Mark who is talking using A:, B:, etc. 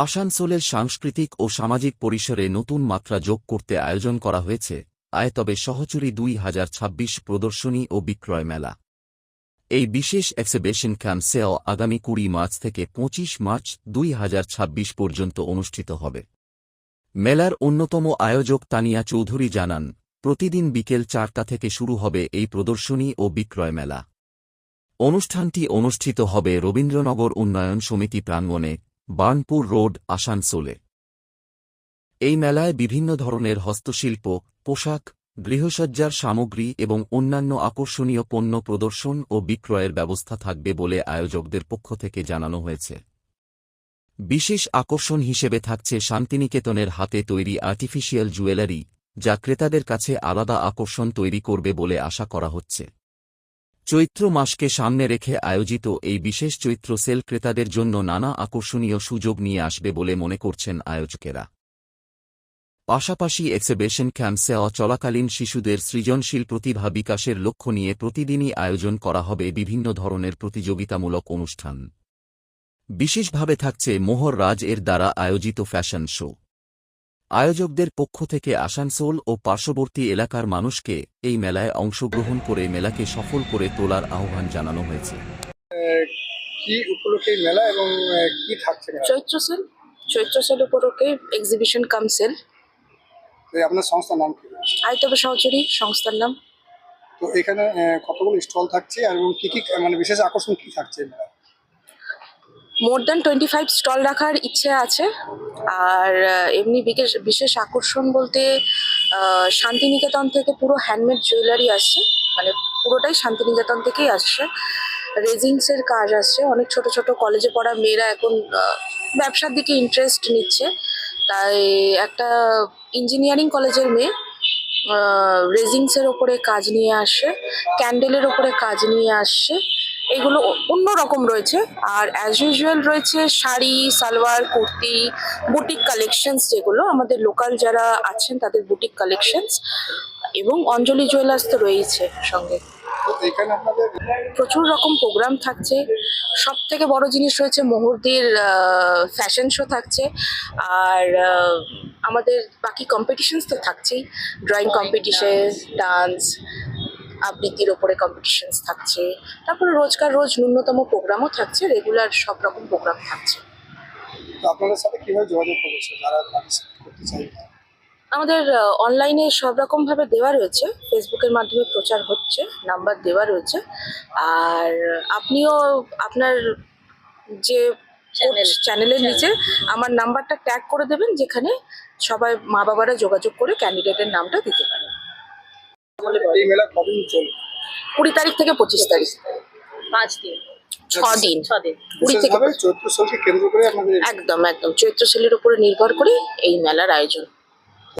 A: আসানসোলের সাংস্কৃতিক ও সামাজিক পরিসরে নতুন মাত্রা যোগ করতে আয়োজন করা হয়েছে তবে সহচরী 2026 প্রদর্শনী ও বিক্রয় মেলা। এই বিশেষ এক্সিবিশন ক্যাম্প সেল আগামী 20 মার্চ থেকে 25 মার্চ 2026 পর্যন্ত অনুষ্ঠিত হবে। মেলার অন্যতম আয়োজক তানিয়া চৌধুরী জানান, প্রতিদিন বিকেল 4টা থেকে শুরু হবে এই প্রদর্শনী ও বিক্রয় মেলা। অনুষ্ঠানটি অনুষ্ঠিত হবে রবীন্দ্রনগর উন্নয়ন সমিতি প্রাঙ্গণে, বার্নপুর রোড, আসানসোলে। এই মেলায় বিভিন্ন ধরনের হস্তশিল্প, পোশাক, গৃহসজ্জার সামগ্রী এবং অন্যান্য আকর্ষণীয় পণ্য প্রদর্শন ও বিক্রয়ের ব্যবস্থা থাকবে বলে আয়োজকদের পক্ষ থেকে জানানো হয়েছে। বিশেষ আকর্ষণ হিসেবে থাকছে শান্তিনিকেতনের হাতে তৈরি আর্টিফিশিয়াল জুয়েলারি, যা ক্রেতাদের কাছে আলাদা আকর্ষণ তৈরি করবে বলে আশা করা হচ্ছে। চৈত্র মাসকে সামনে রেখে আয়োজিত এই বিশেষ চৈত্র সেল ক্রেতাদের জন্য নানা আকর্ষণীয় সুযোগ নিয়ে আসবে বলে মনে করছেন আয়োজকেরা। পাশাপাশি এক্সিবিশন ক্যাম্পে চলাকালীন শিশুদের সৃজনশীল প্রতিভা বিকাশের লক্ষ্য নিয়ে প্রতিদিনই আয়োজন করা হবে বিভিন্ন ধরনের প্রতিযোগিতামূলক অনুষ্ঠান। বিশেষভাবে থাকছে মোহর রাজ এর দ্বারা আয়োজিত ফ্যাশন শো। আয়োজকদের পক্ষ থেকে আসানসোল ও পার্শ্ববর্তী এলাকার মানুষকে এই মেলায় অংশগ্রহণ করে মেলাকে সফল করে তোলার আহ্বান জানানো হয়েছে।
B: কি উপলক্ষে মেলা এবং কি থাকছে?
C: চৈত্র সেল উপলক্ষে এক্সিবিশন কাম সেল।
B: আপনার সংস্থার নাম কি?
C: আইতবে সহচরী সংস্থার নাম।
B: তো এখানে কতগুলো স্টল থাকছে এবং কি কি মানে বিশেষ আকর্ষণ কি থাকছে?
C: মোর দ্যান 25 স্টল রাখার ইচ্ছে আছে। আর এমনি বিশেষ আকর্ষণ বলতে শান্তিনিকেতন থেকে পুরো হ্যান্ডমেড জুয়েলারি আসছে, মানে পুরোটাই শান্তিনিকেতন থেকেই আসছে। রেজিংসের কাজ আসছে। অনেক ছোট ছোট কলেজে পড়া মেয়েরা এখন ব্যবসার দিকে ইন্টারেস্ট নিচ্ছে, তাই একটা ইঞ্জিনিয়ারিং কলেজের মেয়ে রেজিংসের ওপরে কাজ নিয়ে আসছে, ক্যান্ডেলের ওপরে কাজ নিয়ে আসছে। এগুলো অন্যরকম রয়েছে। আর অ্যাজ ইউজুয়াল রয়েছে শাড়ি, সালোয়ার, কুর্তি, বুটিক কালেকশনস, যেগুলো আমাদের লোকাল যারা আছেন তাদের বুটিক কালেকশনস, এবং অঞ্জলি জুয়েলার্স তো রয়েছে সঙ্গে। প্রচুর রকম প্রোগ্রাম থাকছে। সব থেকে বড় জিনিস রয়েছে মোহরদের ফ্যাশন শো থাকছে। আর আমাদের বাকি কম্পিটিশনস তো থাকছেই, ড্রয়িং কম্পিটিশন, ডান্স, আবৃত্তির ওপরে কম্পিটিশনস থাকছে। তারপরে রোজ ন্যূনতম প্রোগ্রামও থাকছে, রেগুলার সব রকম প্রোগ্রাম থাকছে।
B: আপনাদের সাথে কিভাবে যোগাযোগ করেছে যারা পার্টিসিপেট করতে চায়?
C: আমাদের অনলাইনে সব রকমভাবে দেওয়া রয়েছে, ফেসবুকের মাধ্যমে প্রচার হচ্ছে, নাম্বার দেওয়া রয়েছে। আর আপনিও আপনার যে চ্যানেলের নিচে আমার নাম্বারটা ট্যাগ করে দেবেন, যেখানে সবাই মা বাবারা যোগাযোগ করে ক্যান্ডিডেটের নামটা দিতে পারেন।
B: এই মেলা কদিন চলবে?
C: 20 তারিখ থেকে 25 তারিখ,
D: 5 দিন,
C: 6 দিন।
B: 20 থেকে চৈত্র সেলকে কেন্দ্র করে আমাদের
C: একদম চৈত্র সেলের উপরে নির্ভর করে এই মেলার আয়োজন।